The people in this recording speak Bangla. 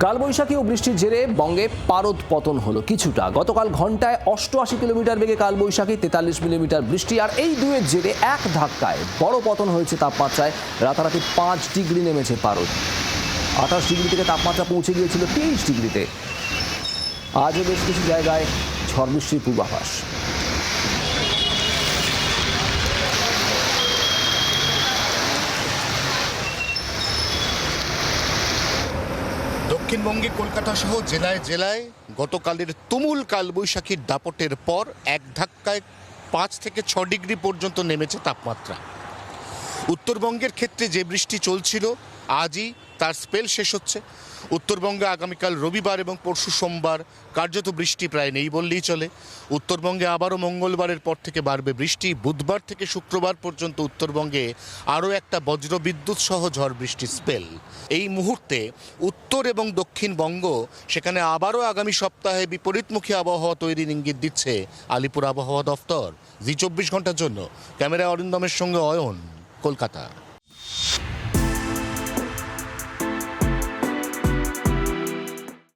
কালবৈশাখী ও বৃষ্টির জেরে বঙ্গে পারদ পতন হলো কিছুটা। গতকাল ঘন্টায় 88 কিলোমিটার বেগে কালবৈশাখী, 43 মিলিমিটার বৃষ্টি, আর এই দুয়ের জেরে এক ধাক্কায় বড় পতন হয়েছে তাপমাত্রায়। রাতারাতি 5 ডিগ্রি নেমেছে পারদ। 28 ডিগ্রি থেকে তাপমাত্রা পৌঁছে গিয়েছিল 23 ডিগ্রিতে। আজও বেশ কিছু জায়গায় ঝড় বৃষ্টির পূর্বাভাস। দক্ষিণবঙ্গে কলকাতা সহ জেলায় জেলায় গতকালের তুমুল কালবৈশাখীর দাপটের পর এক ধাক্কায় 5 থেকে 6 ডিগ্রি পর্যন্ত নেমেছে তাপমাত্রা। উত্তরবঙ্গের ক্ষেত্রে যে বৃষ্টি চলছিল আজই তার স্পেল শেষ হচ্ছে। উত্তরবঙ্গে আগামীকাল রবিবার এবং পরশু সোমবার কার্যত বৃষ্টি প্রায় নেই বললেই চলে। উত্তরবঙ্গে আবারও মঙ্গলবারের পর থেকে বাড়বে বৃষ্টি। বুধবার থেকে শুক্রবার পর্যন্ত উত্তরবঙ্গে আরও একটা বজ্রবিদ্যুৎ সহ ঝড় বৃষ্টির স্পেল। এই মুহূর্তে উত্তর এবং দক্ষিণবঙ্গ, সেখানে আবারও আগামী সপ্তাহে বিপরীতমুখী আবহাওয়া তৈরির ইঙ্গিত দিচ্ছে আলিপুর আবহাওয়া দফতর। জি 24 ঘন্টার জন্য ক্যামেরা অরিন্দমের সঙ্গে অয়ন, কলকাতা।